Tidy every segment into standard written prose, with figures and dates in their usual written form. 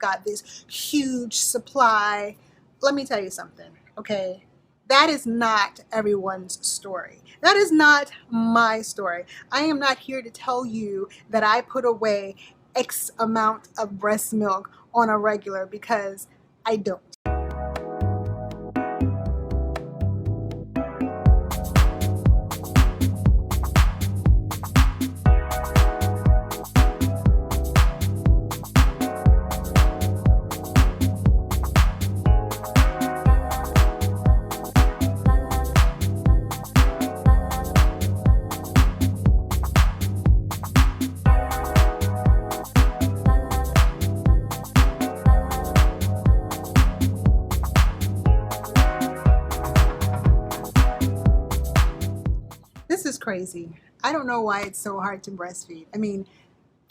got this huge supply. Let me tell you something, okay? That is not everyone's story. That is not my story. I am not here to tell you that I put away X amount of breast milk on a regular, because I don't. This is crazy. I don't know why it's so hard to breastfeed. I mean,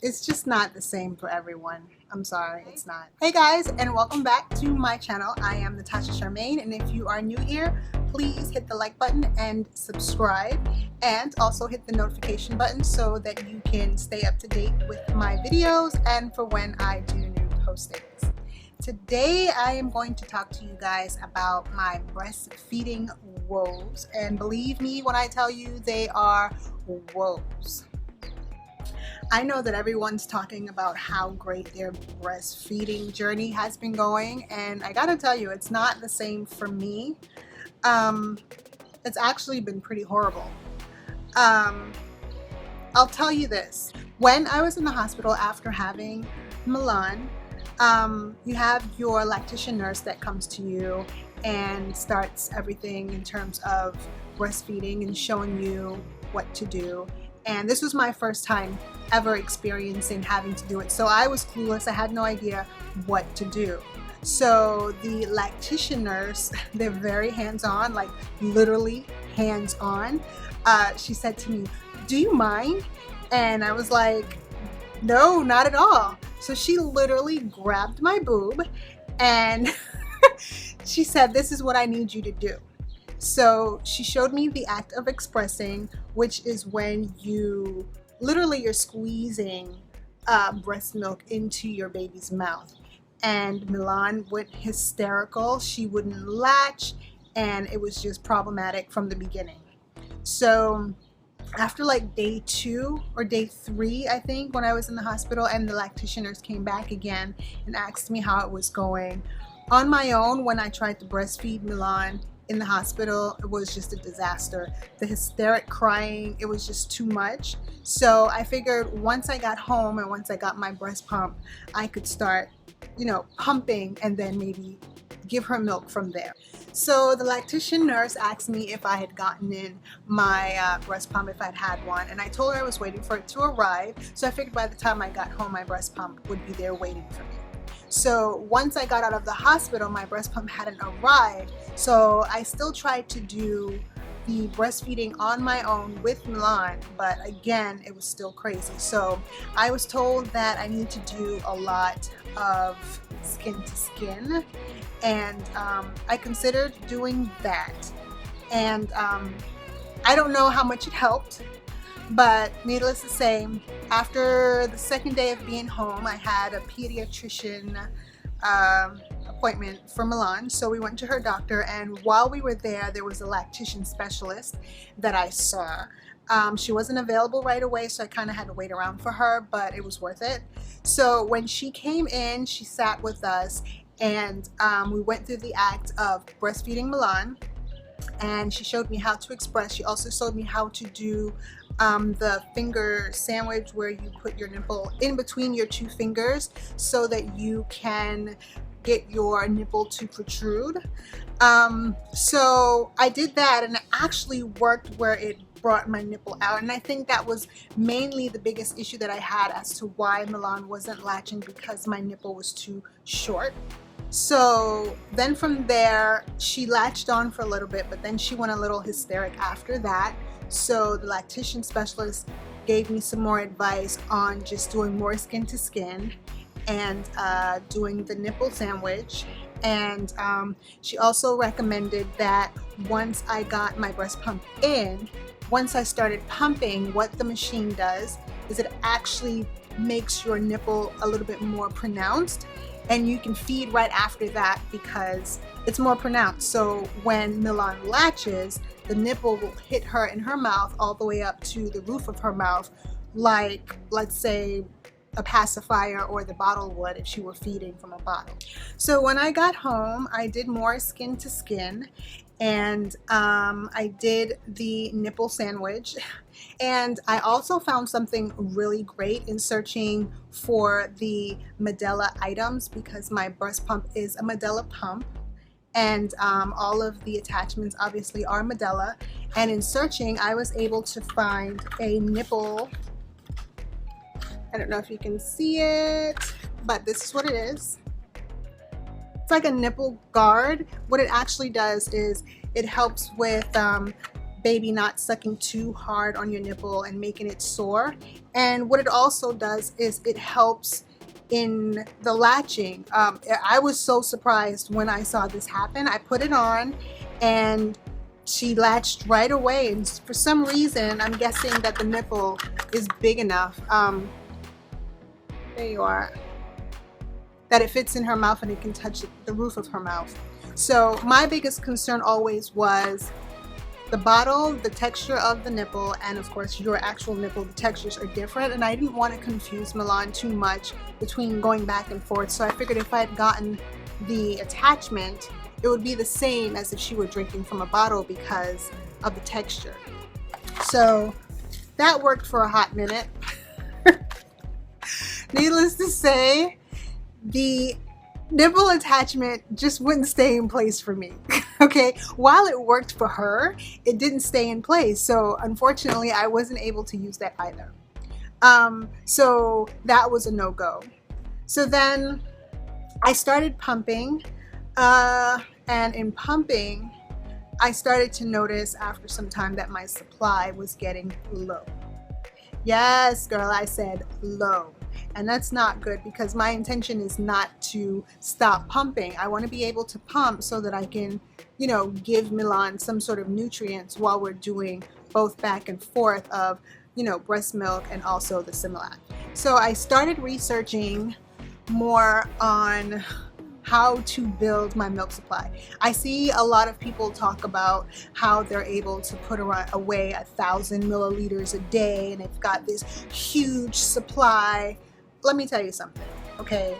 it's just not the same for everyone. I'm sorry, it's not. Hey guys, and welcome back to my channel. I am Natasha Charmaine, and if you are new here, please hit the like button and subscribe, and also hit the notification button so that you can stay up to date with my videos and for when I do new postings. Today I am going to talk to you guys about my breastfeeding woes, and believe me when I tell you, they are woes. I know that everyone's talking about how great their breastfeeding journey has been going, and I gotta tell you, it's not the same for me. It's actually been pretty horrible. I'll tell you this. When I was in the hospital after having Milan, you have your lactation nurse that comes to you and starts everything in terms of breastfeeding and showing you what to do. And this was my first time ever experiencing having to do it. So I was clueless. I had no idea what to do. So the lactation nurse, they're very hands-on, like literally hands-on. She said to me, "Do you mind?" And I was like, "No, not at all." So she literally grabbed my boob and she said, "This is what I need you to do." So she showed me the act of expressing, which is when you're squeezing breast milk into your baby's mouth. And Milan went hysterical. She wouldn't latch, and it was just problematic from the beginning. So after like day 2 or day 3, I think, when I was in the hospital, and the lactation nurse came back again and asked me how it was going. On my own, when I tried to breastfeed Milan in the hospital, it was just a disaster. The hysteric crying, it was just too much. So I figured once I got home and once I got my breast pump, I could start, pumping and then maybe give her milk from there. So the lactation nurse asked me if I had gotten in my breast pump, if I'd had one, and I told her I was waiting for it to arrive. So I figured by the time I got home, my breast pump would be there waiting for me. So once I got out of the hospital, my breast pump hadn't arrived. So I still tried to do the breastfeeding on my own with Milan, but again, it was still crazy. So I was told that I need to do a lot of skin to skin, and I considered doing that. And I don't know how much it helped, but needless to say, after the second day of being home, I had a pediatrician appointment for Milan. So we went to her doctor, and while we were there was a lactation specialist that I saw. She wasn't available right away, so I kind of had to wait around for her, but it was worth it. So when she came in, she sat with us, and we went through the act of breastfeeding Milan, and she showed me how to express. She also showed me how to do the finger sandwich, where you put your nipple in between your 2 fingers so that you can get your nipple to protrude. So I did that, and it actually worked where it brought my nipple out, and I think that was mainly the biggest issue that I had as to why Milan wasn't latching, because my nipple was too short. So then from there, she latched on for a little bit, but then she went a little hysteric after that. So the lactation specialist gave me some more advice on just doing more skin to skin and doing the nipple sandwich. And she also recommended that once I got my breast pump in, once I started pumping, what the machine does is it actually makes your nipple a little bit more pronounced, and you can feed right after that because it's more pronounced. So when Milan latches, the nipple will hit her in her mouth all the way up to the roof of her mouth, like, let's say, a pacifier or the bottle would if she were feeding from a bottle. So when I got home, I did more skin to skin, and I did the nipple sandwich. And I also found something really great in searching for the Medela items, because my breast pump is a Medela pump, and all of the attachments obviously are Medela. And in searching, I was able to find a nipple. I don't know if you can see it, but this is what it is. It's like a nipple guard. What it actually does is it helps with baby not sucking too hard on your nipple and making it sore. And what it also does is it helps in the latching. I was so surprised when I saw this happen. I put it on and she latched right away, and for some reason I'm guessing that the nipple is big enough. There you are. That it fits in her mouth and it can touch the roof of her mouth. So my biggest concern always was the bottle, the texture of the nipple, and of course your actual nipple. The textures are different, and I didn't want to confuse Milan too much between going back and forth. So I figured if I had gotten the attachment, it would be the same as if she were drinking from a bottle because of the texture. So that worked for a hot minute. Needless to say, the nipple attachment just wouldn't stay in place for me. Okay, while it worked for her, it didn't stay in place. So unfortunately, I wasn't able to use that either. So that was a no-go. So then I started pumping, and in pumping, I started to notice after some time that my supply was getting low. Yes, girl, I said low. And that's not good, because my intention is not to stop pumping. I want to be able to pump so that I can, you know, give Milan some sort of nutrients while we're doing both back and forth of, you know, breast milk and also the Similac. So I started researching more on how to build my milk supply. I see a lot of people talk about how they're able to put away 1,000 milliliters a day, and they've got this huge supply. Let me tell you something, okay?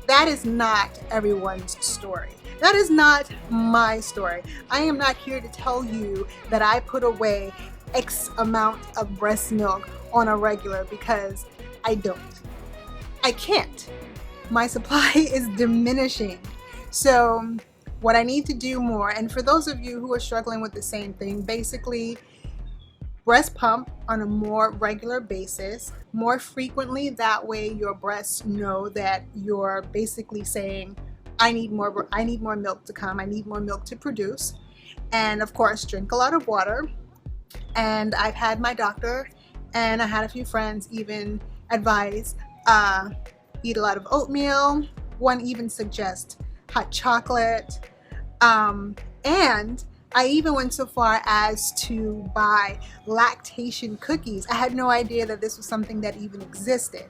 That is not everyone's story. That is not my story. I am not here to tell you that I put away X amount of breast milk on a regular, because I don't. I can't. My supply is diminishing. So what I need to do more, and for those of you who are struggling with the same thing, basically breast pump on a more regular basis, more frequently. That way your breasts know that you're basically saying, I need more milk to come, I need more milk to produce. And of course, drink a lot of water. And I've had my doctor, and I had a few friends even advise, eat a lot of oatmeal. One even suggests hot chocolate. And I even went so far as to buy lactation cookies. I had no idea that this was something that even existed.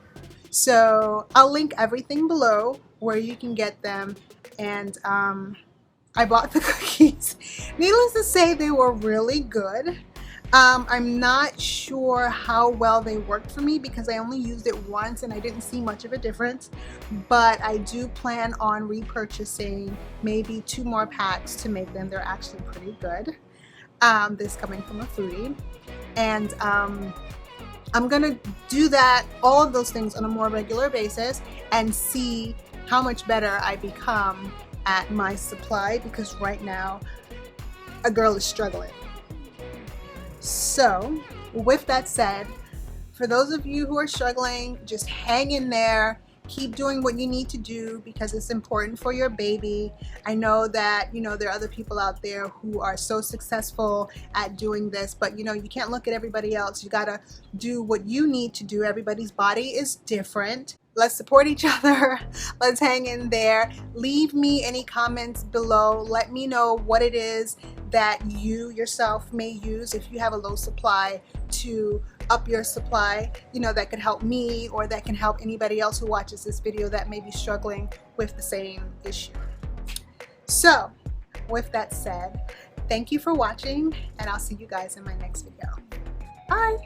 So I'll link everything below where you can get them. And I bought the cookies. Needless to say, they were really good. I'm not sure how well they worked for me, because I only used it once and I didn't see much of a difference, but I do plan on repurchasing maybe 2 more packs to make them. They're actually pretty good. This coming from a foodie, and I'm gonna do that, all of those things on a more regular basis, and see how much better I become at my supply, because right now a girl is struggling. So with that said, for those of you who are struggling, just hang in there. Keep doing what you need to do, because it's important for your baby. I know that, you know, there are other people out there who are so successful at doing this, but you know, you can't look at everybody else. You gotta do what you need to do. Everybody's body is different. Let's support each other. Let's hang in there. Leave me any comments below. Let me know what it is that you yourself may use if you have a low supply, to up your supply, you know, that could help me, or that can help anybody else who watches this video that may be struggling with the same issue. So with that said, thank you for watching, and I'll see you guys in my next video. Bye.